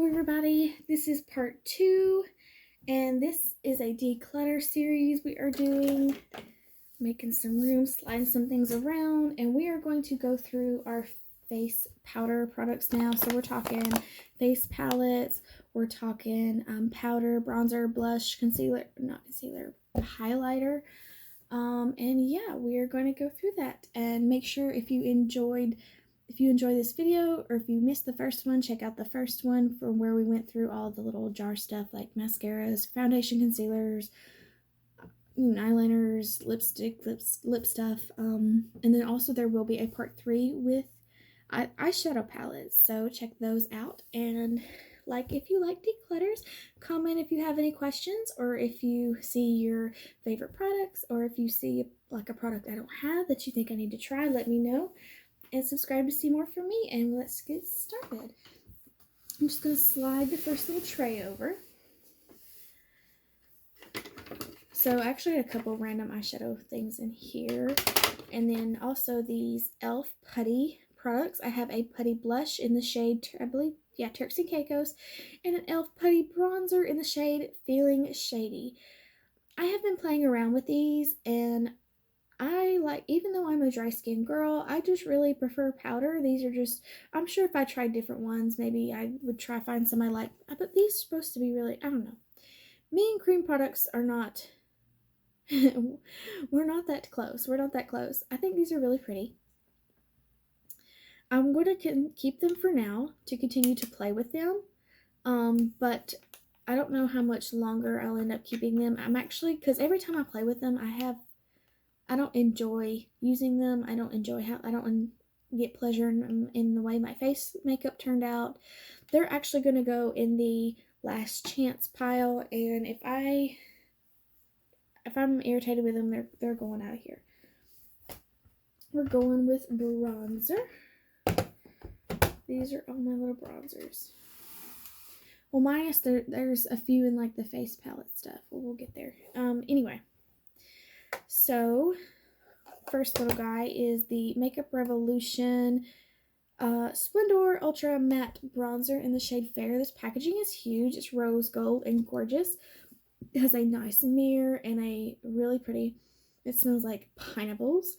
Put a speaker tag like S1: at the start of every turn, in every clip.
S1: Hello everybody, this is part 2 and this is a declutter series we are doing, making some room, sliding some things around, and we are going to go through our face powder products now. So we're talking face palettes, we're talking powder, bronzer, blush, highlighter, and yeah, we are going to go through that. And make sure if you enjoy this video, or if you missed the first one, check out the first one from where we went through all the little jar stuff like mascaras, foundation, concealers, eyeliners, lipstick, lip stuff. And then also there will be a part 3 with eyeshadow palettes, so check those out. And if you like declutters, comment if you have any questions, or if you see your favorite products, or if you see like a product I don't have that you think I need to try, let me know. And subscribe to see more from me, and let's get started. I'm just going to slide the first little tray over. So I actually had a couple random eyeshadow things in here, and then also these e.l.f. Putty products. I have a Putty Blush in the shade, I believe, yeah, Turks and Caicos, and an e.l.f. Putty Bronzer in the shade Feeling Shady. I have been playing around with these, and even though I'm a dry skin girl, I just really prefer powder. These are just, I'm sure if I tried different ones, maybe I would find some I like, but these are supposed to be really, I don't know. Me and cream products are not, we're not that close. I think these are really pretty. I'm going to keep them for now to continue to play with them, but I don't know how much longer I'll end up keeping them. Because every time I play with them, I don't enjoy using them. I don't get pleasure in the way my face makeup turned out. They're actually going to go in the last chance pile, and if I'm irritated with them, they're going out of here. We're going with bronzer. These are all my little bronzers. Well, minus there's a few in like the face palette stuff. We'll get there. Anyway. So, first little guy is the Makeup Revolution Splendor Ultra Matte Bronzer in the shade Fair. This packaging is huge. It's rose gold and gorgeous. It has a nice mirror and a really pretty, it smells like pineapples.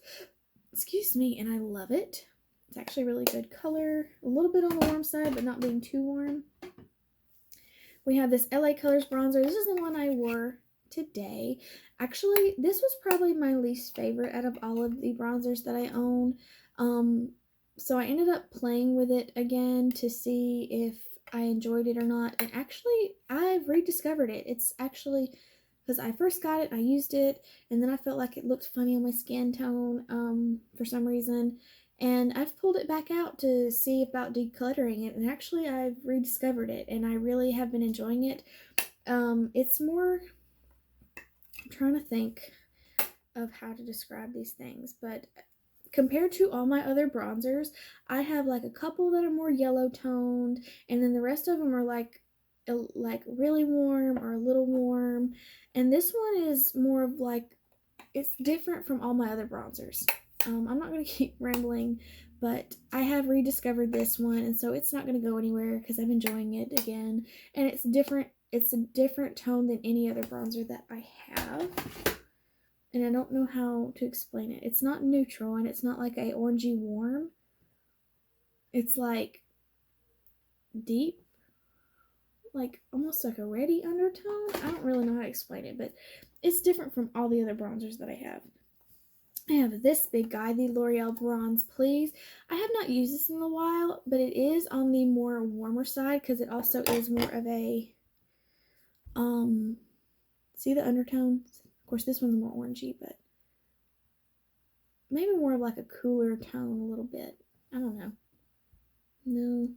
S1: Excuse me, and I love it. It's actually a really good color. A little bit on the warm side, but not being too warm. We have this LA Colors bronzer. This is the one I wore today. Actually, this was probably my least favorite out of all of the bronzers that I own. So I ended up playing with it again to see if I enjoyed it or not. And actually, I've rediscovered it. It's actually, because I first got it, I used it, and then I felt like it looked funny on my skin tone for some reason. And I've pulled it back out to see about decluttering it, and actually I've rediscovered it, and I really have been enjoying it. It's more, I'm trying to think of how to describe these things, but compared to all my other bronzers, I have like a couple that are more yellow toned, and then the rest of them are like really warm or a little warm, and this one is more of like, it's different from all my other bronzers. I'm not going to keep rambling, but I have rediscovered this one, and so it's not going to go anywhere because I'm enjoying it again, and it's different. It's a different tone than any other bronzer that I have, and I don't know how to explain it. It's not neutral, and it's not like a orangey warm. It's like deep, like almost like a reddy undertone. I don't really know how to explain it, but it's different from all the other bronzers that I have. I have this big guy, the L'Oreal Bronze Please. I have not used this in a while, but it is on the more warmer side because it also is more of a, see the undertones? Of course, this one's more orangey, but maybe more of like a cooler tone a little bit. I don't know. No.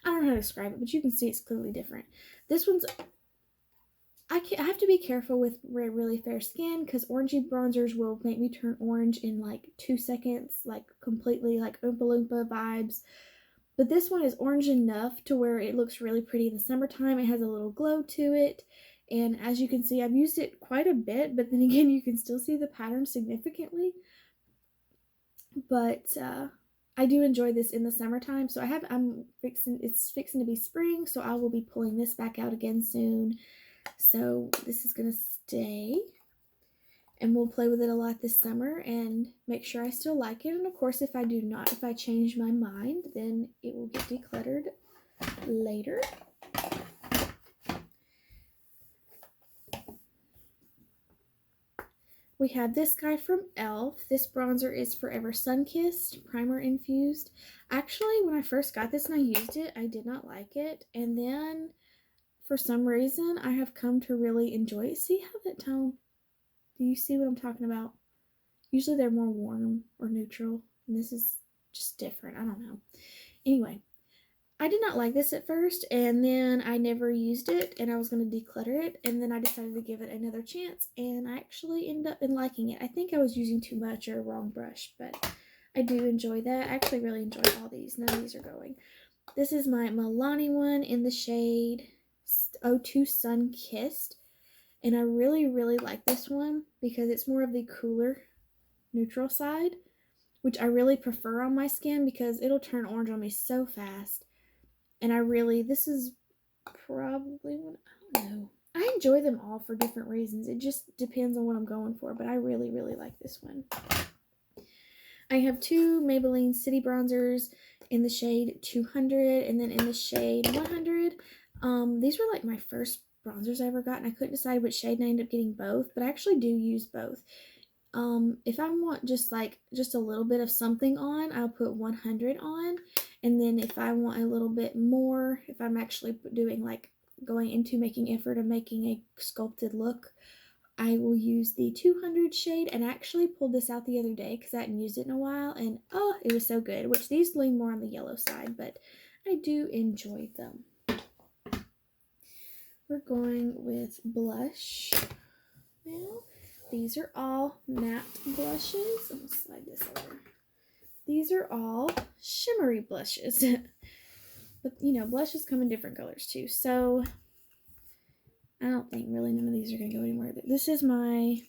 S1: I don't know how to describe it, but you can see it's clearly different. This one's, I have to be careful with really fair skin because orangey bronzers will make me turn orange in like 2 seconds, like completely like Oompa Loompa vibes. But this one is orange enough to where it looks really pretty in the summertime. It has a little glow to it. And as you can see, I've used it quite a bit, but then again, you can still see the pattern significantly. But I do enjoy this in the summertime. So it's fixing to be spring, so I will be pulling this back out again soon. So this is going to stay. And we'll play with it a lot this summer and make sure I still like it. And of course, if I change my mind, then it will get decluttered later. We have this guy from e.l.f. This bronzer is Forever Sun-Kissed, primer infused. Actually, when I first got this and I used it, I did not like it. And then, for some reason, I have come to really enjoy it. See how that tone? Do you see what I'm talking about? Usually they're more warm or neutral, and this is just different. I don't know. Anyway, I did not like this at first, and then I never used it, and I was going to declutter it, and then I decided to give it another chance, and I actually ended up liking it. I think I was using too much or a wrong brush, but I do enjoy that. I actually really enjoy all these. None of these are going. This is my Milani one in the shade 02 Sun Kissed. And I really, really like this one because it's more of the cooler neutral side, which I really prefer on my skin because it'll turn orange on me so fast. And this is probably one, I don't know. I enjoy them all for different reasons. It just depends on what I'm going for, but I really, really like this one. I have two Maybelline City Bronzers in the shade 200 and then in the shade 100. These were like my first bronzers I ever got, and I couldn't decide which shade, and I ended up getting both, but I actually do use both. If I want just a little bit of something on, I'll put 100 on, and then if I want a little bit more, if I'm actually doing going into making effort of making a sculpted look, I will use the 200 shade, and I actually pulled this out the other day because I hadn't used it in a while, and oh, it was so good, which these lean more on the yellow side, but I do enjoy them. We're going with blush now. These are all matte blushes. I'm going to slide this over. These are all shimmery blushes. But, you know, blushes come in different colors too. So, I don't think really none of these are going to go anywhere. This is my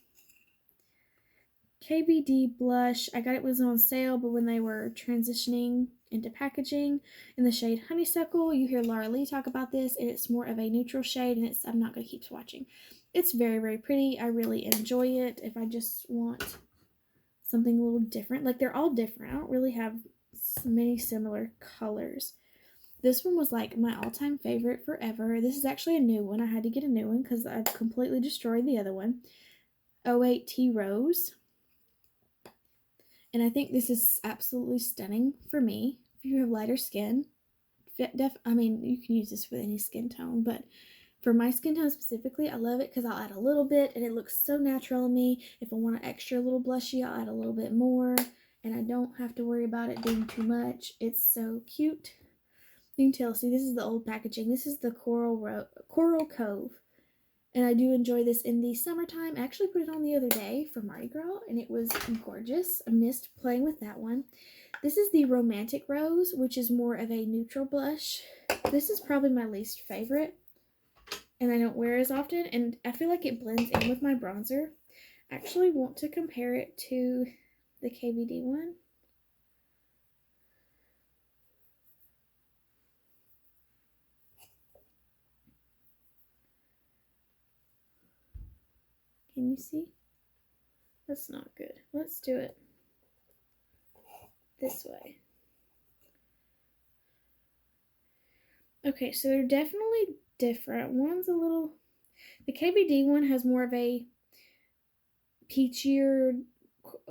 S1: Kbd Blush. I got it was on sale, but when they were transitioning into packaging in the shade Honeysuckle, you hear Laura Lee talk about this, and it's more of a neutral shade, and I'm not going to keep swatching. It's very, very pretty. I really enjoy it. If I just want something a little different, like they're all different. I don't really have many similar colors. This one was like my all-time favorite forever. This is actually a new one. I had to get a new one because I've completely destroyed the other one. 08 Tea Rose. And I think this is absolutely stunning for me. If you have lighter skin, I mean, you can use this with any skin tone, but for my skin tone specifically, I love it because I'll add a little bit and it looks so natural on me. If I want an extra little blushy, I'll add a little bit more, and I don't have to worry about it being too much. It's so cute. You can tell, see, this is the old packaging. This is the Coral Cove. And I do enjoy this in the summertime. I actually put it on the other day for Mardi Gras, and it was gorgeous. I missed playing with that one. This is the Romantic Rose, which is more of a neutral blush. This is probably my least favorite, and I don't wear as often, and I feel like it blends in with my bronzer. I actually want to compare it to the Kbd one. Can you see? That's not good. Let's do it this way. Okay, so they're definitely different. One's a little... The Kbd one has more of a peachier,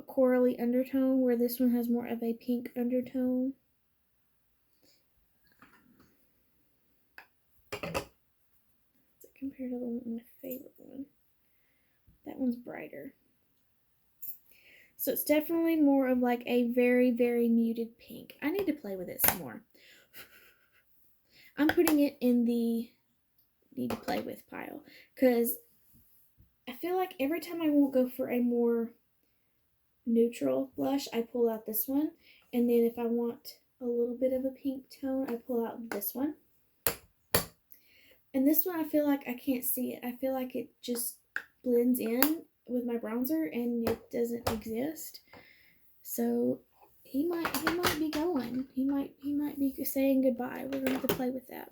S1: corally undertone, where this one has more of a pink undertone. Compared to the one, my favorite one. That one's brighter. So it's definitely more of like a very, very muted pink. I need to play with it some more. I'm putting it in the need to play with pile because I feel like every time I won't go for a more neutral blush, I pull out this one. And then if I want a little bit of a pink tone, I pull out this one. And this one, I feel like I can't see it. I feel like it just blends in with my bronzer and it doesn't exist. So he might be going. He might be saying goodbye. We're going to have to play with that.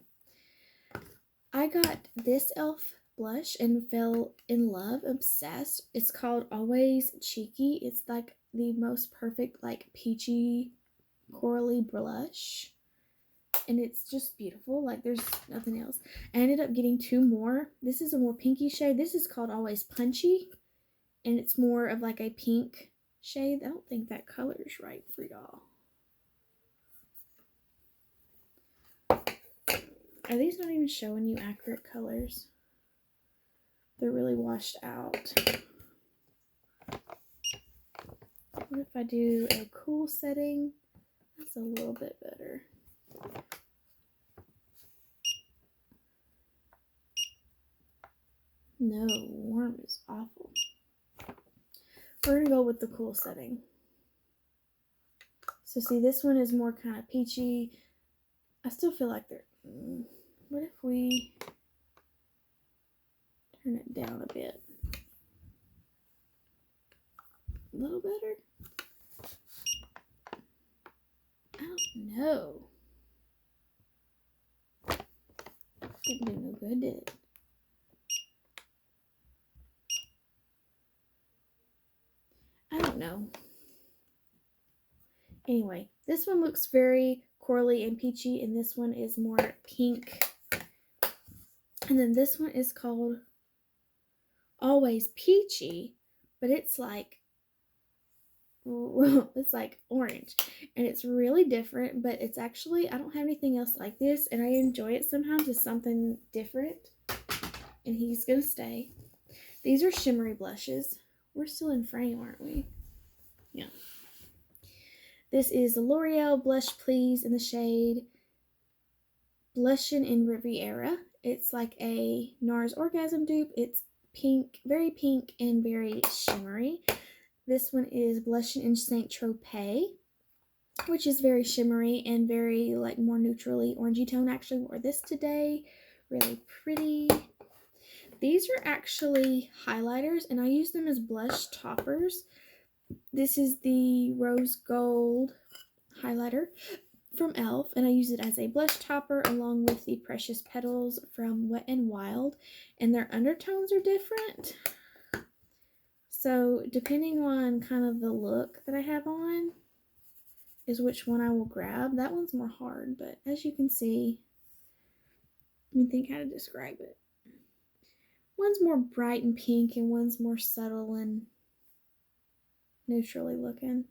S1: I got this e.l.f. blush and fell in love, obsessed. It's called Always Cheeky. It's like the most perfect, like, peachy, corally blush. And it's just beautiful. Like, there's nothing else. I ended up getting 2 more. This is a more pinky shade. This is called Always Punchy. And it's more of like a pink shade. I don't think that color is right for y'all. Are these not even showing you accurate colors? They're really washed out. What if I do a cool setting? That's a little bit better. No, warm is awful. We're going to go with the cool setting. So see, this one is more kind of peachy. I still feel like they're... what if we turn it down a bit? A little better? I don't know. Didn't do no good, did it? I don't know. Anyway, this one looks very corally and peachy, and this one is more pink. And then this one is called Always Peachy, but it's like orange, and it's really different, but it's actually, I don't have anything else like this, and I enjoy it sometimes. It's something different, and he's gonna stay. These are shimmery blushes. We're still in frame, aren't we? Yeah. This is the L'Oreal Blush Please in the shade Blushin' in Riviera. It's like a NARS Orgasm dupe. It's pink, very pink and very shimmery. This one is Blushin' in Saint Tropez, which is very shimmery and very, like, more neutrally orangey tone. I actually wore this today. Really pretty. These are actually highlighters, and I use them as blush toppers. This is the Rose Gold highlighter from e.l.f. and I use it as a blush topper along with the Precious Petals from Wet n Wild, and their undertones are different. So depending on kind of the look that I have on is which one I will grab. That one's more hard, but as you can see, let me think how to describe it. One's more bright and pink and one's more subtle and neutrally looking.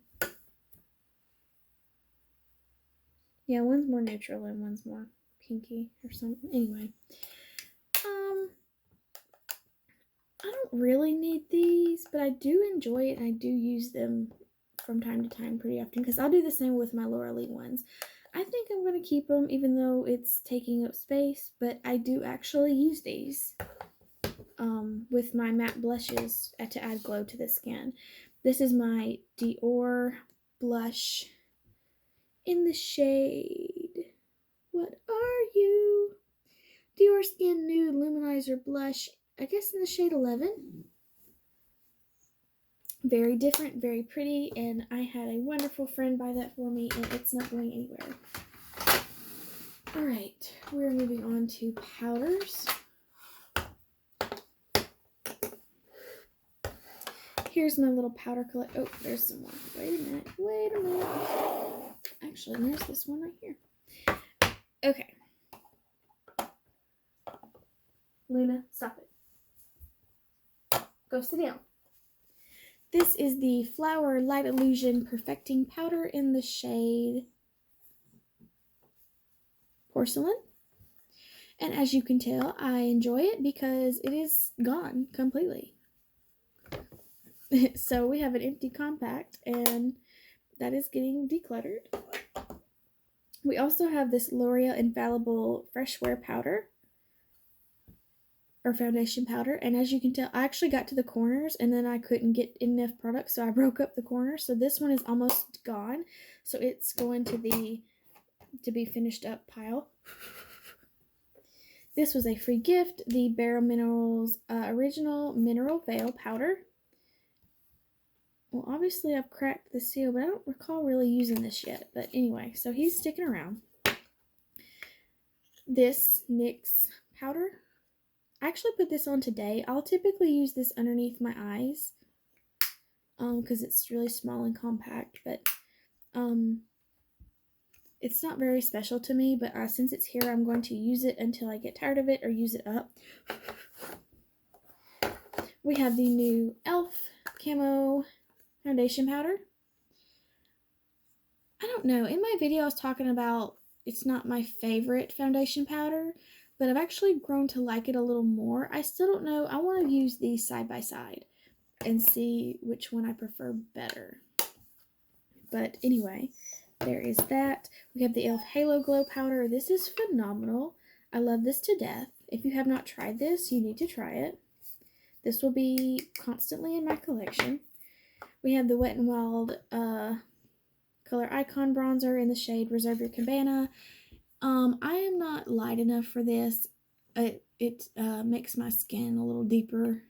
S1: Yeah, one's more neutral and one's more pinky or something. Anyway, I don't really need these, but I do enjoy it and I do use them from time to time pretty often because I'll do the same with my Laura Lee ones. I think I'm going to keep them even though it's taking up space, but I do actually use these with my matte blushes to add glow to the skin. This is my Dior Blush in the shade, what are you? Dior Skin Nude Luminizer Blush, I guess in the shade 11. Very different, very pretty, and I had a wonderful friend buy that for me, and it's not going anywhere. Alright, we're moving on to powders. Here's my little powder collection. Oh, there's some more. Wait a minute. Actually, there's this one right here. Okay. Luna, stop it. Go sit down. This is the Flower Light Illusion Perfecting Powder in the shade Porcelain. And as you can tell, I enjoy it because it is gone completely. So we have an empty compact, and that is getting decluttered. We also have this L'Oreal Infallible Fresh Wear Powder, or foundation powder, and as you can tell, I actually got to the corners, and then I couldn't get enough product, so I broke up the corners. So this one is almost gone, so it's going to the to be finished up pile. This was a free gift, the Bare Minerals Original Mineral Veil Powder. Well, obviously I've cracked the seal, but I don't recall really using this yet. But anyway, so he's sticking around. This NYX powder, I actually put this on today. I'll typically use this underneath my eyes because it's really small and compact, but it's not very special to me, but since it's here, I'm going to use it until I get tired of it or use it up. We have the new e.l.f. Camo foundation powder. I don't know, in my video I was talking about it's not my favorite foundation powder, but I've actually grown to like it a little more. I still don't know. I want to use these side by side and see which one I prefer better. But anyway, there is that. We have the e.l.f. Halo Glow powder. This is phenomenal. I love this to death. If you have not tried this, you need to try it. This will be constantly in my collection. We have the Wet n Wild Color Icon Bronzer in the shade Reserve Your Cabana. I am not light enough for this. It makes my skin a little deeper.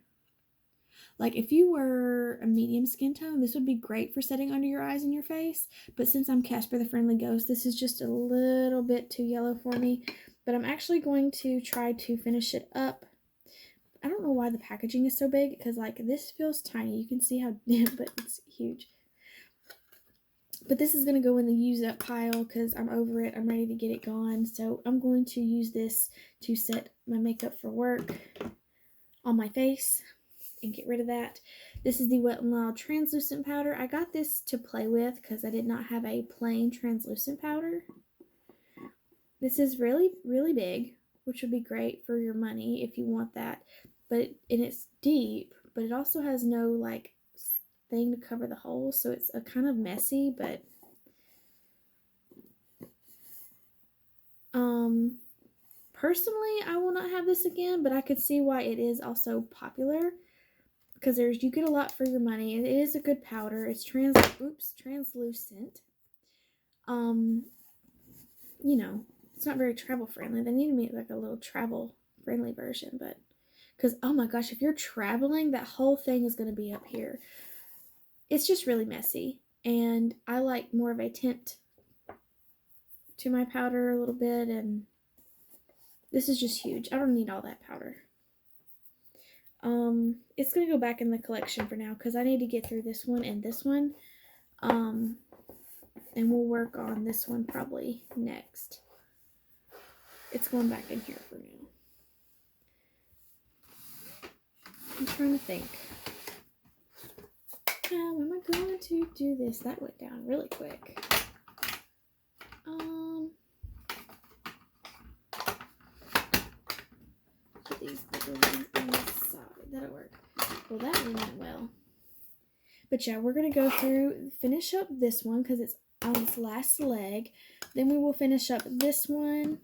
S1: Like if you were a medium skin tone, this would be great for setting under your eyes and your face. But since I'm Casper the Friendly Ghost, this is just a little bit too yellow for me. But I'm actually going to try to finish it up. I don't know why the packaging is so big, because like this feels tiny. You can see how, but it's huge. But this is going to go in the use up pile because I'm over it. I'm ready to get it gone. So I'm going to use this to set my makeup for work on my face and get rid of that. This is the Wet n Wild translucent powder. I got this to play with because I did not have a plain translucent powder. This is really, really big, which would be great for your money if you want that. And it's deep, but it also has no like thing to cover the holes, so it's a kind of messy, but personally I will not have this again, but I could see why it is also popular because you get a lot for your money. It is a good powder. It's translucent. You know, it's not very travel friendly. They need to make like a little travel friendly version, but because oh my gosh, if you're traveling, that whole thing is going to be up here. It's just really messy, and I like more of a tint to my powder a little bit, and this is just huge. I don't need all that powder. It's going to go back in the collection for now because I need to get through this one and this one, and we'll work on this one probably next. It's going back in here for now. I'm trying to think. How am I going to do this? That went down really quick. Put these bigger ones on this side. That'll work. Well, that one went well. But yeah, we're going to go through, finish up this one because it's on its last leg. Then we will finish up this one.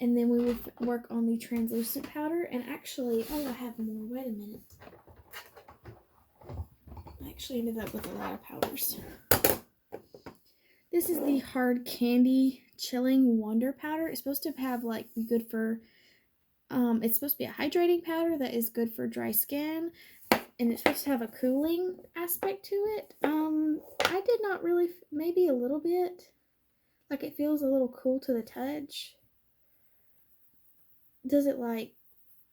S1: And then we will work on the translucent powder. And actually, oh, I have more. Wait a minute. I actually ended up with a lot of powders. This is the Hard Candy Chilling Wonder Powder. It's supposed to have like be good for it's supposed to be a hydrating powder that is good for dry skin, and it's supposed to have a cooling aspect to it. I did not really, maybe a little bit, like it feels a little cool to the touch. Does it like,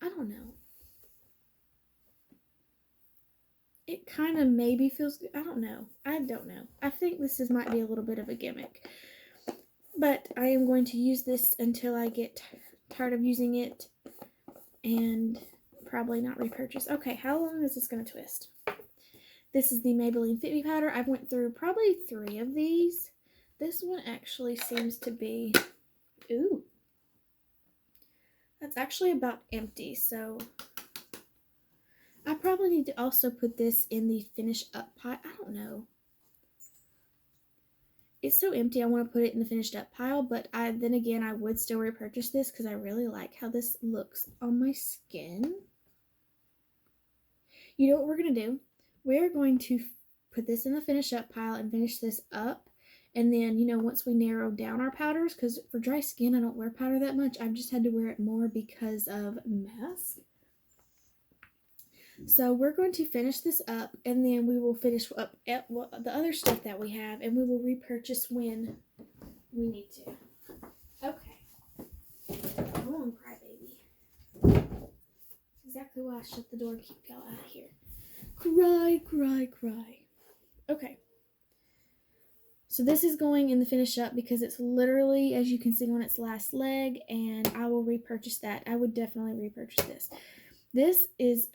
S1: I don't know. It kind of maybe feels good. I don't know. I think this might be a little bit of a gimmick. But I am going to use this until I get tired of using it and probably not repurchase. Okay, how long is this going to twist? This is the Maybelline Fit Me Powder. I went through probably 3 of these. This one actually seems to be, ooh, that's actually about empty, so I probably need to also put this in the finish up pile. I don't know. It's so empty, I want to put it in the finished up pile, but then again, I would still repurchase this because I really like how this looks on my skin. You know what we're going to do? We're going to put this in the finish up pile and finish this up. And then, you know, once we narrow down our powders, because for dry skin, I don't wear powder that much. I've just had to wear it more because of mask. So we're going to finish this up, and then we will finish up the other stuff that we have, and we will repurchase when we need to. Okay. Come on, crybaby. Exactly why I shut the door and keep y'all out of here. Cry, cry, cry. Okay. So this is going in the finish up because it's literally, as you can see, on its last leg, and I will repurchase that. I would definitely repurchase this. This is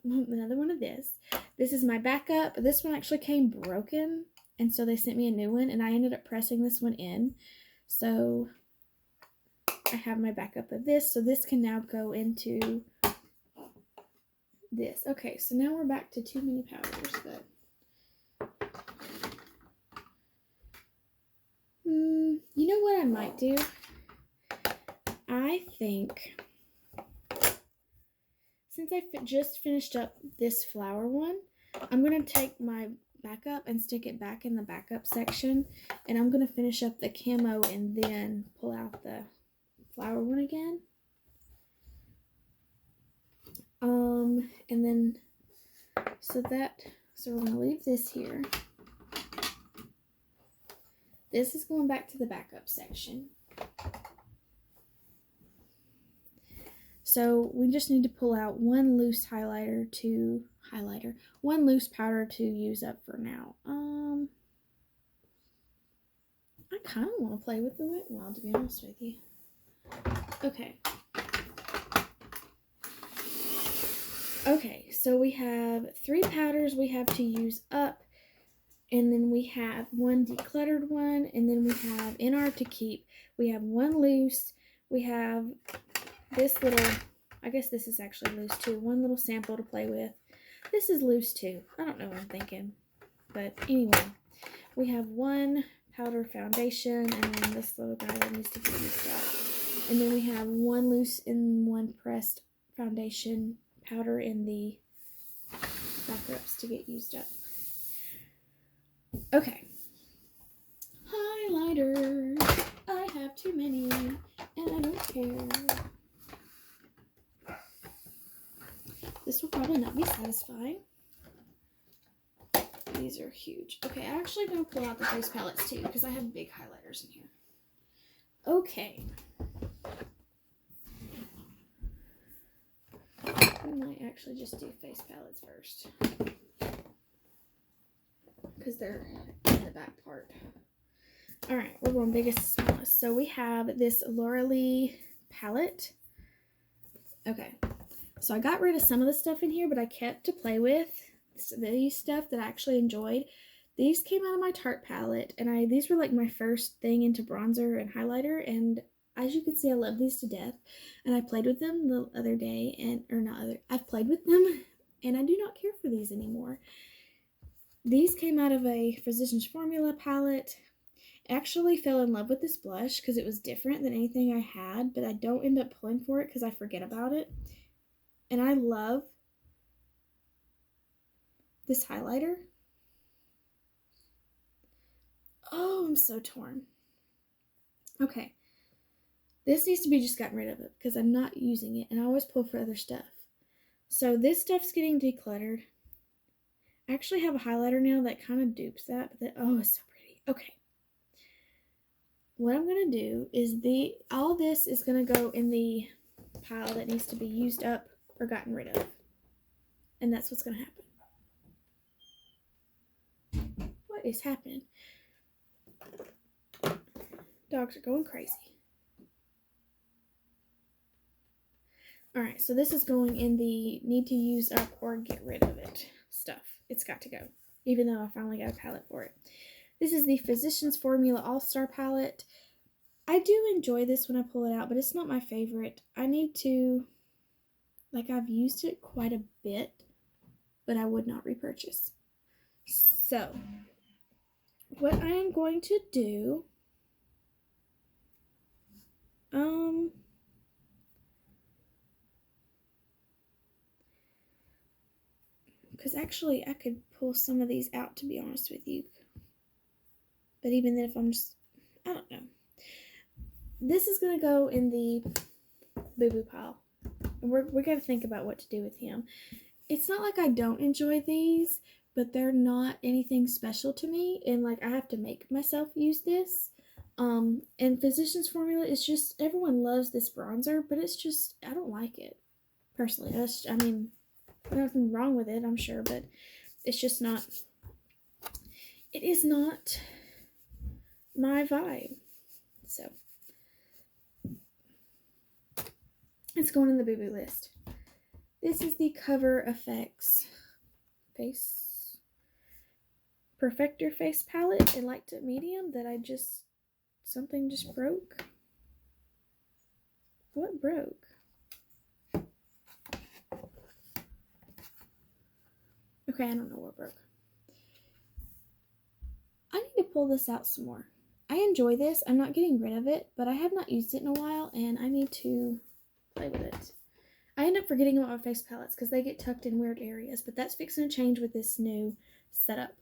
S1: another one of this. This is my backup. This one actually came broken, and so they sent me a new one, and I ended up pressing this one in. So I have my backup of this, so this can now go into this. Okay, so now we're back to too many powders, but you know what I might do? I think, since I just finished up this flower one, I'm going to take my backup and stick it back in the backup section, and I'm going to finish up the camo and then pull out the flower one again. And then, so we're going to leave this here. This is going back to the backup section. So we just need to pull out one loose one loose powder to use up for now. I kind of want to play with the wet wand, to be honest with you. Okay. Okay, so we have 3 powders we have to use up. And then we have one decluttered one, and then we have in our to keep, we have one loose, we have this little, I guess this is actually loose too, one little sample to play with. This is loose too. I don't know what I'm thinking. But anyway, we have one powder foundation, and then this little guy that needs to be used up. And then we have one loose and one pressed foundation powder in the backups to get used up. Okay. Highlighter. I have too many, and I don't care. This will probably not be satisfying. These are huge. Okay, I'm actually going to pull out the face palettes too, because I have big highlighters in here. Okay. I might actually just do face palettes first, because they're in the back part. Alright, we're going biggest to smallest. So we have this Lauralee palette. Okay, so I got rid of some of the stuff in here, but I kept to play with these stuff that I actually enjoyed. These came out of my Tarte palette, and these were like my first thing into bronzer and highlighter, and as you can see, I love these to death. And I played with them the other day, I've played with them, and I do not care for these anymore. These came out of a Physicians Formula palette. I actually fell in love with this blush because it was different than anything I had, but I don't end up pulling for it because I forget about it. And I love this highlighter. Oh, I'm so torn. Okay. This needs to be just gotten rid of it because I'm not using it, and I always pull for other stuff. So this stuff's getting decluttered. I actually have a highlighter now that kind of dupes that, but oh, it's so pretty. Okay. What I'm going to do is all this is going to go in the pile that needs to be used up or gotten rid of. And that's what's going to happen. What is happening? Dogs are going crazy. Alright, so this is going in the need to use up or get rid of it stuff. It's got to go, even though I finally got a palette for it. This is the Physicians Formula All-Star palette. I do enjoy this when I pull it out, but it's not my favorite. I need to, I've used it quite a bit, but I would not repurchase. So, what I am going to do, because actually I could pull some of these out, to be honest with you. But even then, if I'm just, I don't know. This is going to go in the boo-boo pile. And we're going to think about what to do with him. it's not like I don't enjoy these, but they're not anything special to me, and like I have to make myself use this. And Physicians Formula is just, everyone loves this bronzer, but it's just, I don't like it personally. I mean, nothing wrong with it, I'm sure, but it's just not, it is not my vibe. So it's going in the boo-boo list. This is the Cover FX Face Perfector Face Palette in light to medium that something just broke. What broke? Okay, I don't know what broke. I need to pull this out some more. I enjoy this. I'm not getting rid of it, but I have not used it in a while, and I need to play with it. I end up forgetting about my face palettes because they get tucked in weird areas, but that's fixing to change with this new setup.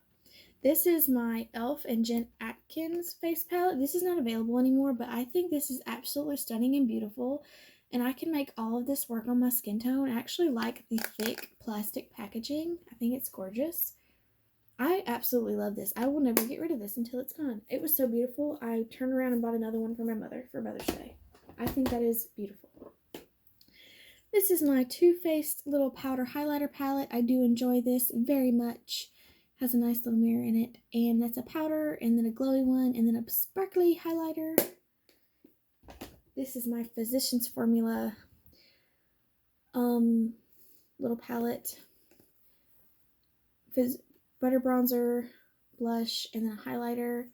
S1: This is my e.l.f. and Jen Atkins face palette. This is not available anymore, but I think this is absolutely stunning and beautiful, and I can make all of this work on my skin tone. I actually like the thick plastic packaging. I think it's gorgeous. I absolutely love this. I will never get rid of this until it's gone. It was so beautiful. I turned around and bought another one for my mother for Mother's Day. I think that is beautiful. This is my Too Faced little powder highlighter palette. I do enjoy this very much. Has a nice little mirror in it. And that's a powder, and then a glowy one, and then a sparkly highlighter. This is my Physicians Formula little palette. Butter bronzer, blush, and then a highlighter.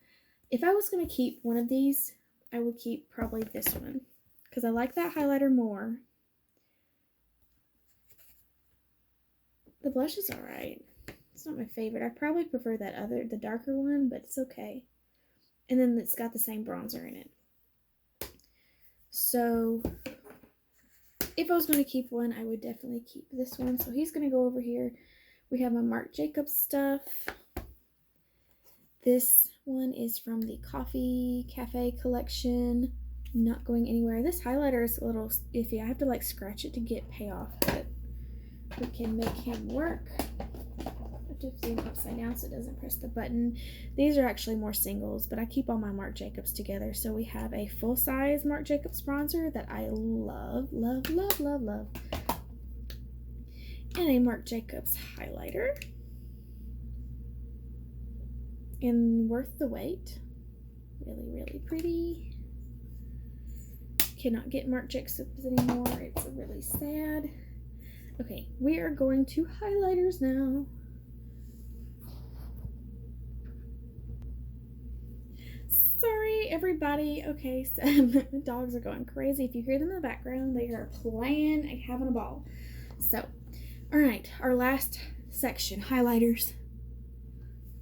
S1: If I was going to keep one of these, I would keep probably this one, because I like that highlighter more. The blush is alright. It's not my favorite. I probably prefer the darker one, but it's okay. And then it's got the same bronzer in it. So, if I was going to keep one, I would definitely keep this one. So he's going to go over here. We have my Marc Jacobs stuff. This one is from the Coffee Cafe collection. Not going anywhere. This highlighter is a little iffy. I have to like scratch it to get payoff, but we can make him work. I have to see him upside down so it doesn't press the button. These are actually more singles, but I keep all my Marc Jacobs together. So we have a full-size Marc Jacobs bronzer that I love, love, love, love, love. And a Marc Jacobs highlighter. And worth the wait. Really, really pretty. Cannot get Marc Jacobs anymore. It's really sad. Okay, we are going to highlighters now. Sorry, everybody. Okay, so the dogs are going crazy. If you hear them in the background, they are playing and having a ball. So, all right, our last section, highlighters.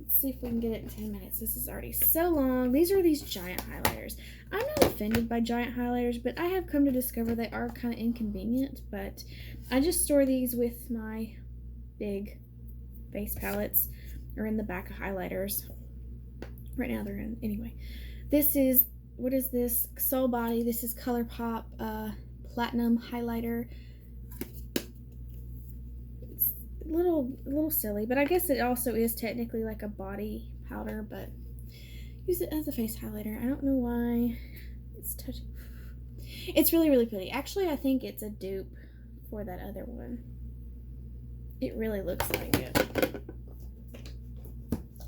S1: Let's see if we can get it in 10 minutes. This is already so long. These are these giant highlighters. I'm not offended by giant highlighters, but I have come to discover they are kind of inconvenient, but I just store these with my big face palettes or in the back of highlighters. Right now they're in, anyway. This is, what is this? Soul Body. This is Colourpop Platinum Highlighter. It's a little silly, but I guess it also is technically like a body powder, but use it as a face highlighter. I don't know why it's touching. It's really, really pretty. Actually, I think it's a dupe for that other one. It really looks like it.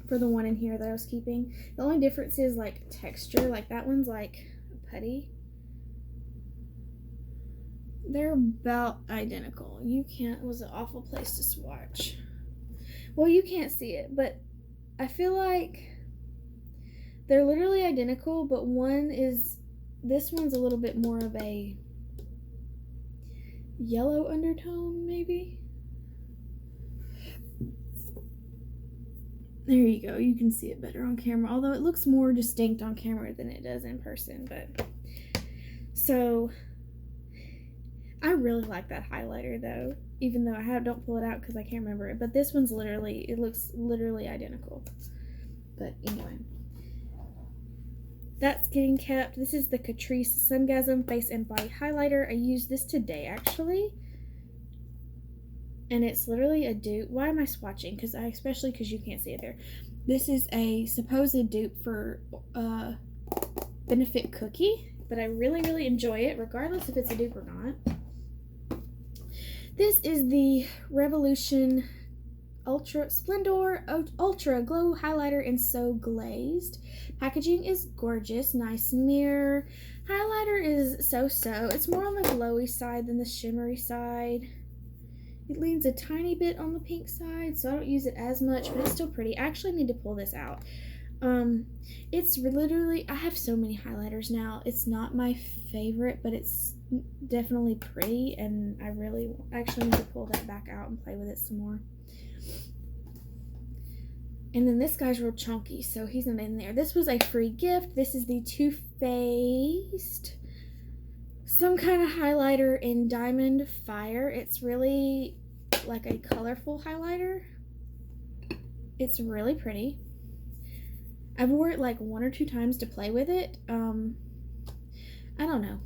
S1: For the one in here that I was keeping. The only difference is like texture. Like that one's like putty. They're about identical. You can't, it was an awful place to swatch. Well, you can't see it, but I feel like they're literally identical, but this one's a little bit more of a yellow undertone, maybe? There you go. You can see it better on camera, although it looks more distinct on camera than it does in person, but so I really like that highlighter though, even though don't pull it out because I can't remember it, but this one's it looks literally identical. But anyway, that's getting kept. This is the Catrice Sungasm Face and Body Highlighter. I used this today actually. and it's literally a dupe. Why am I swatching? Especially because you can't see it there. This is a supposed dupe for Benefit Cookie, but I really, really enjoy it, regardless if it's a dupe or not. This is the Revolution Ultra Splendor Ultra Glow Highlighter in So Glazed. Packaging is gorgeous. Nice mirror. Highlighter is so-so. It's more on the glowy side than the shimmery side. It leans a tiny bit on the pink side, so I don't use it as much, but it's still pretty. I actually need to pull this out. It's literally, I have so many highlighters now. It's not my favorite, but it's definitely pretty, and I really actually need to pull that back out and play with it some more. And then this guy's real chunky, so he's not in there. This was a free gift. This is the Too Faced some kind of highlighter in Diamond Fire. It's really like a colorful highlighter. It's really pretty. I've worn it like 1 or 2 times to play with it. I don't know.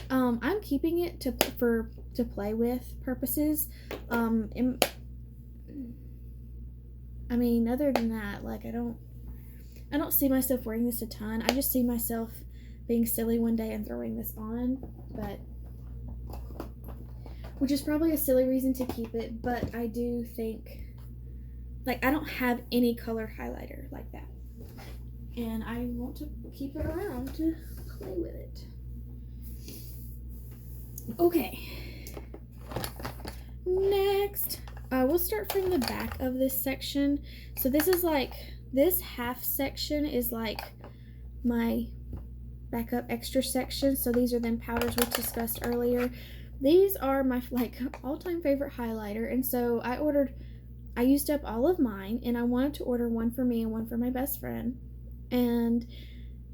S1: I'm keeping it to play with purposes. I mean, other than that, like I don't see myself wearing this a ton. I just see myself being silly one day and throwing this on, but which is probably a silly reason to keep it, but I do think, like, I don't have any color highlighter like that, and I want to keep it around to play with it. Okay, next we'll start from the back of this section. So this is like, this half section is like my backup extra section. So these are them powders we discussed earlier. These are my like all-time favorite highlighter, and so I used up all of mine, and I wanted to order one for me and one for my best friend, and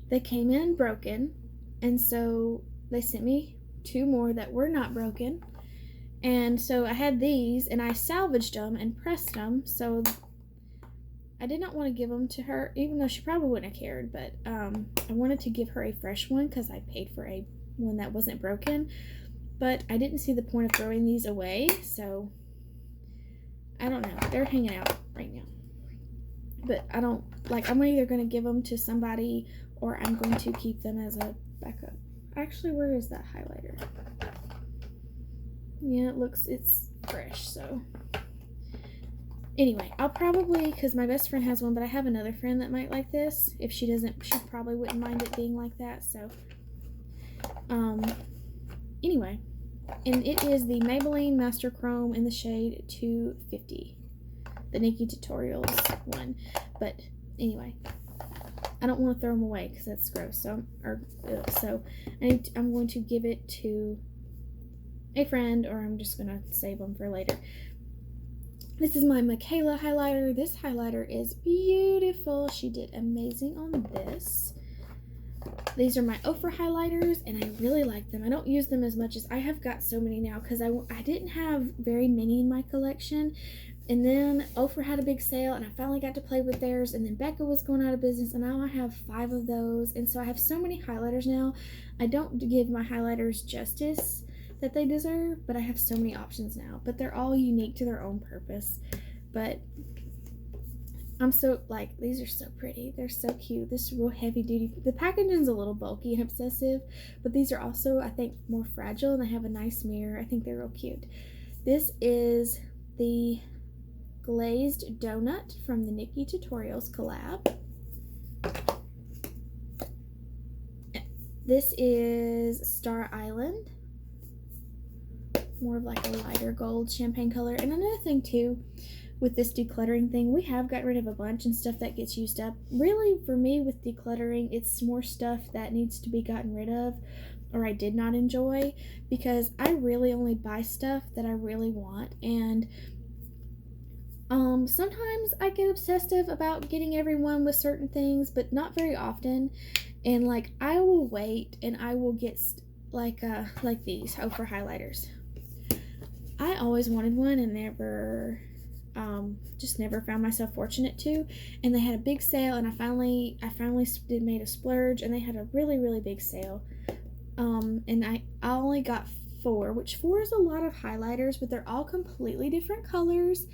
S1: they came in broken, and so they sent me 2 more that were not broken. And so I had these, and I salvaged them and pressed them, so I did not want to give them to her, even though she probably wouldn't have cared, but I wanted to give her a fresh one because I paid for a one that wasn't broken, but I didn't see the point of throwing these away, so I don't know. They're hanging out right now, but I don't, like, I'm either going to give them to somebody or I'm going to keep them as a backup. Actually, where is that highlighter? Yeah, it's fresh, so anyway, I'll probably, because my best friend has one, but I have another friend that might like this. If she doesn't, she probably wouldn't mind it being like that, so anyway, and it is the Maybelline Master Chrome in the shade 250, the Nikki Tutorials one. But anyway, I don't want to throw them away because that's gross, so I'm going to give it to a friend, or I'm just gonna save them for later. This is my Michaela highlighter. This highlighter is beautiful. She did amazing on this. These are my Ofra highlighters, and I really like them. I don't use them as much as I have got so many now because I didn't have very many in my collection, and then Ofra had a big sale, and I finally got to play with theirs, and then Becca was going out of business, and now I have 5 of those, and so I have so many highlighters now. I don't give my highlighters justice that they deserve, but I have so many options now, but they're all unique to their own purpose. But I'm so, like, these are so pretty. They're so cute. This is real heavy duty. The packaging's a little bulky and obsessive, but these are also, I think, more fragile, and they have a nice mirror. I think they're real cute. This is the Glazed Donut from the Nikki Tutorials collab. This is Star Island. More of like a lighter gold champagne color. And another thing too, with this decluttering thing, we have got rid of a bunch and stuff that gets used up. Really, for me with decluttering, it's more stuff that needs to be gotten rid of or I did not enjoy, because I really only buy stuff that I really want. And sometimes I get obsessive about getting everyone with certain things, but not very often. And like, I will wait and I will get like these Ofra highlighters. I always wanted one and never, just never found myself fortunate to. And they had a big sale, and I finally made a splurge, and they had a really, really big sale. And I only got 4, which 4 is a lot of highlighters, but they're all completely different colors.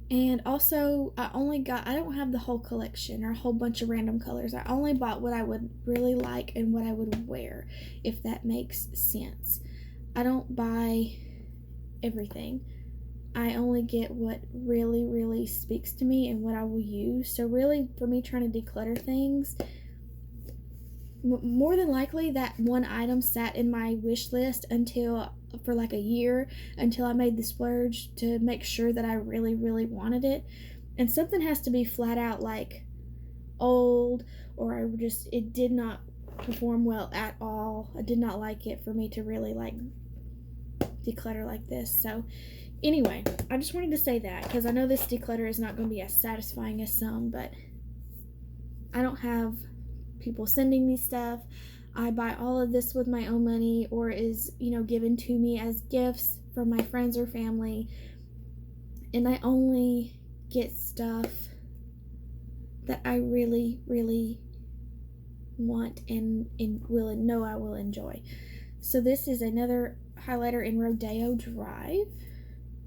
S1: And also, I don't have the whole collection or a whole bunch of random colors. I only bought what I would really like and what I would wear, if that makes sense. I don't buy everything. I only get what really, really speaks to me and what I will use. So really, for me trying to declutter things, more than likely that one item sat in my wish list for like a year, until I made the splurge to make sure that I really, really wanted it. And something has to be flat out like old, or it did not perform well at all. I did not like it for me to really like declutter like this. So anyway, I just wanted to say that because I know this declutter is not going to be as satisfying as some, but I don't have people sending me stuff. I buy all of this with my own money, or is, given to me as gifts from my friends or family. And I only get stuff that I really, really want and know I will enjoy. So this is another highlighter in Rodeo Drive,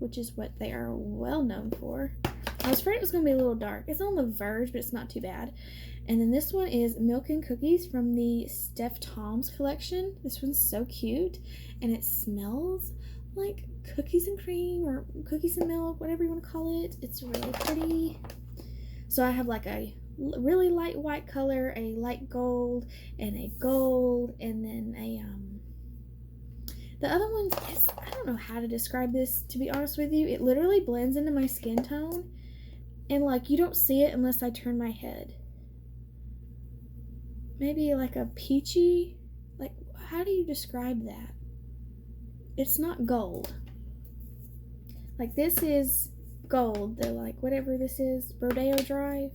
S1: which is what they are well known for. I was afraid it was going to be a little dark. It's on the verge, but it's not too bad. And then this one is Milk and Cookies from the Steph Tom's collection. This one's so cute, and it smells like cookies and cream, or cookies and milk, whatever you want to call it. It's really pretty. So I have like a really light white color, a light gold, and a gold, and then the other one is, I don't know how to describe this, to be honest with you. It literally blends into my skin tone, and like you don't see it unless I turn my head. Maybe like a peachy, like, how do you describe that? It's not gold. Like, this is gold. They're like, whatever this is, Rodeo Drive.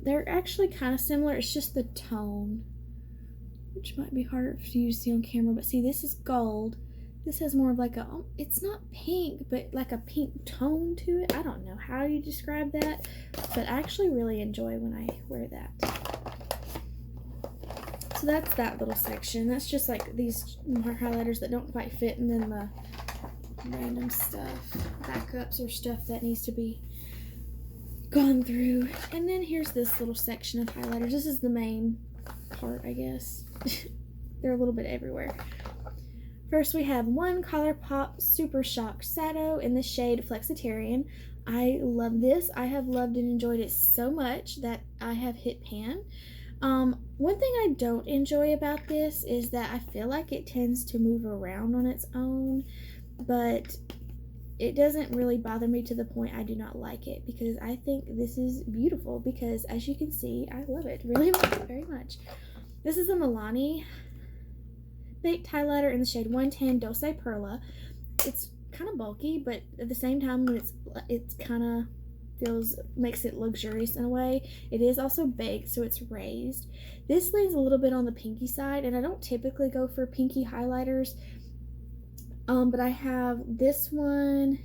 S1: They're actually kind of similar. It's just the tone, which might be harder for you to see on camera. But see, this is gold. This has more of like it's not pink, but like a pink tone to it. I don't know how you describe that, but I actually really enjoy when I wear that. So that's that little section. That's just like these more highlighters that don't quite fit, and then the random stuff, backups or stuff that needs to be gone through. And then here's this little section of highlighters. This is the main part, I guess. They're a little bit everywhere. First, we have one Colourpop Super Shock Shadow in the shade Flexitarian. I love this. I have loved and enjoyed it so much that I have hit pan. One thing I don't enjoy about this is that I feel like it tends to move around on its own, but it doesn't really bother me to the point I do not like it, because I think this is beautiful, because as you can see, I love it really very much. This is a Milani baked highlighter in the shade 110 Dose Perla. It's kind of bulky, but at the same time, when it's kind of makes it luxurious in a way. It is also baked, so it's raised. This leans a little bit on the pinky side, and I don't typically go for pinky highlighters, but I have this one,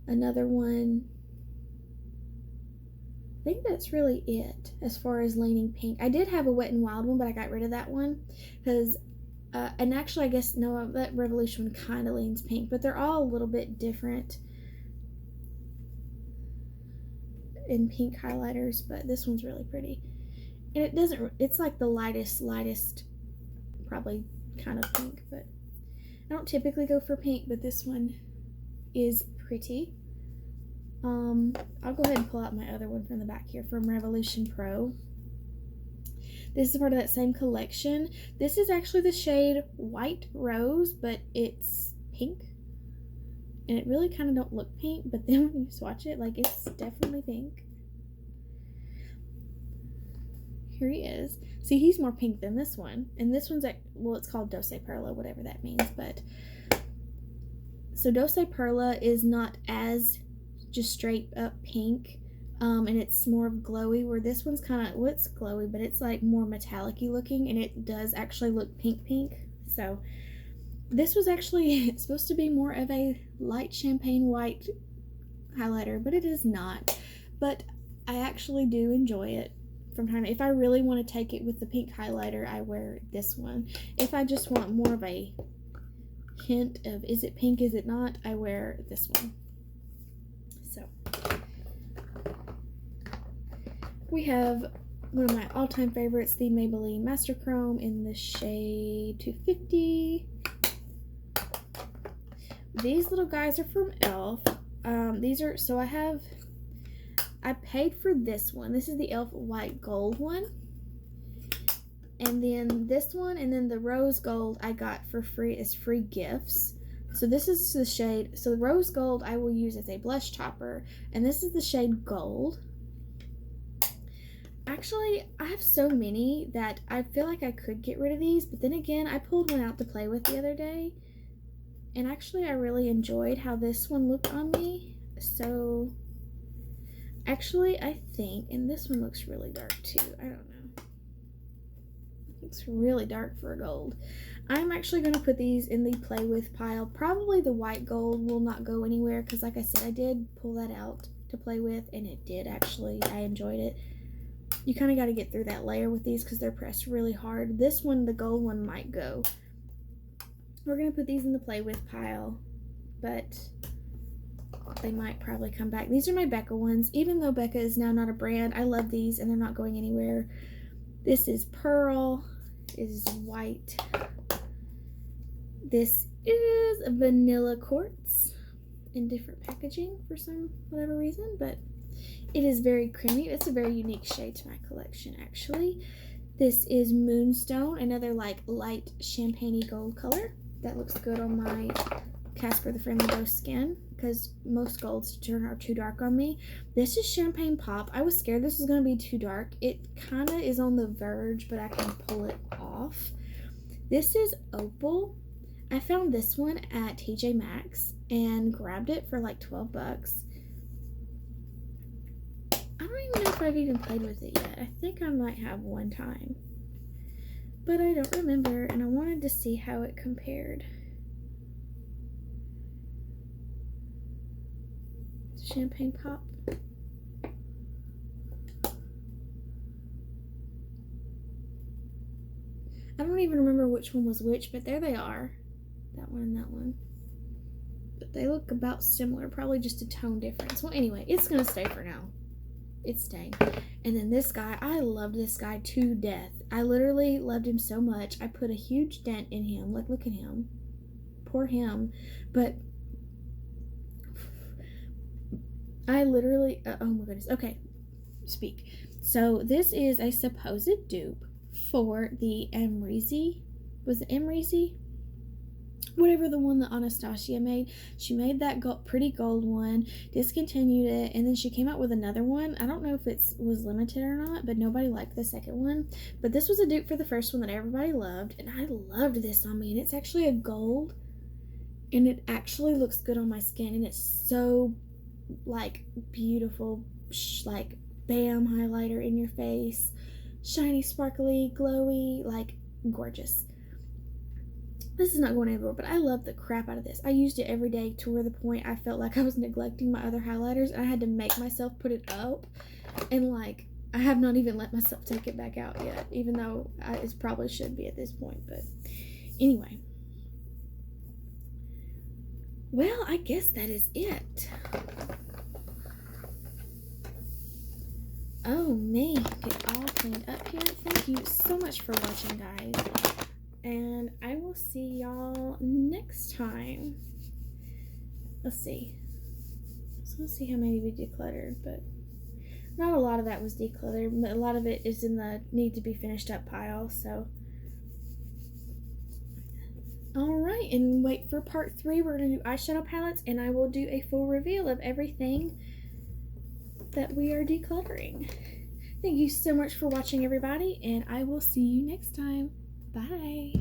S1: another one. I think that's really it as far as leaning pink. I did have a Wet n Wild one, but I got rid of that one because and actually, I guess, no, that Revolution one kind of leans pink, but they're all a little bit different in pink highlighters, but this one's really pretty. And it's like the lightest, probably kind of pink, but I don't typically go for pink, but this one is pretty. I'll go ahead and pull out my other one from the back here from Revolution Pro. This is part of that same collection. This is actually the shade White Rose, but it's pink. And it really kind of don't look pink, but then when you swatch it, like, it's definitely pink. Here he is. See, he's more pink than this one. And this one's, well, it's called Dose Perla, whatever that means. But so Dose Perla is not as just straight up pink. And it's more of glowy, where this one's kind of, well, it's glowy, but it's like more metallic-y looking, and it does actually look pink. So this was actually supposed to be more of a light champagne white highlighter, but it is not. But I actually do enjoy it from time to, if I really want to take it with the pink highlighter, I wear this one. If I just want more of a hint of is it pink, is it not, I wear this one. So we have one of my all-time favorites, the Maybelline Master Chrome in the shade 250. These little guys are from e.l.f. These are, so I paid for this one. This is the e.l.f. white gold one. And then this one, and then the rose gold I got for free as free gifts. So this is the shade, so the rose gold I will use as a blush topper, and this is the shade gold. Actually, I have so many that I feel like I could get rid of these, but then again, I pulled one out to play with the other day, and actually I really enjoyed how this one looked on me. So actually I think, and this one looks really dark too, I don't know. It's really dark for a gold. I'm actually going to put these in the play with pile. Probably the white gold will not go anywhere because like I said, I did pull that out to play with and it did actually. I enjoyed it. You kind of got to get through that layer with these because they're pressed really hard. This one, the gold one, might go. We're going to put these in the play with pile, but they might probably come back. These are my Becca ones. Even though Becca is now not a brand, I love these and they're not going anywhere. This is pearl. It is white. This is vanilla quartz in different packaging for whatever reason, but it is very creamy. It's a very unique shade to my collection, actually. This is Moonstone, another like light champagne-y gold color. That looks good on my Casper the Friendly Ghost skin because most golds are too dark on me. This is Champagne Pop. I was scared this was going to be too dark. It kind of is on the verge, but I can pull it off. This is Opal. I found this one at TJ Maxx and grabbed it for like 12 bucks. I don't even know if I've even played with it yet. I think I might have one time, but I don't remember, and I wanted to see how it compared. Champagne Pop. I don't even remember which one was which, but there they are. That one and that one. But they look about similar, probably just a tone difference. Well, anyway, it's going to stay for now. It's staying. And then this guy, I loved this guy to death. I literally loved him so much. I put a huge dent in him. Like, look at him. Poor him. But I literally, oh my goodness. Okay, speak. So this is a supposed dupe for the Amrezy. Was it Amrezy? Whatever the one that Anastasia made. She made that pretty gold one, discontinued it, and then she came out with another one. I don't know if it was limited or not, but nobody liked the second one. But this was a dupe for the first one that everybody loved, and I loved this on me. And it's actually a gold, and it actually looks good on my skin, and it's so like beautiful, like bam highlighter in your face, shiny, sparkly, glowy, like gorgeous. This is not going anywhere, but I love the crap out of this. I used it every day to the point I felt like I was neglecting my other highlighters, and I had to make myself put it up, and like I have not even let myself take it back out yet, even though it probably should be at this point. But anyway, well, I guess that is it. Oh man, get all cleaned up here. Thank you so much for watching, guys. And I will see y'all next time. Let's see. So let's see how many we decluttered, but not a lot of that was decluttered. But a lot of it is in the need to be finished up pile. So, alright, and wait for part 3. We're going to do eyeshadow palettes, and I will do a full reveal of everything that we are decluttering. Thank you so much for watching, everybody, and I will see you next time. Bye.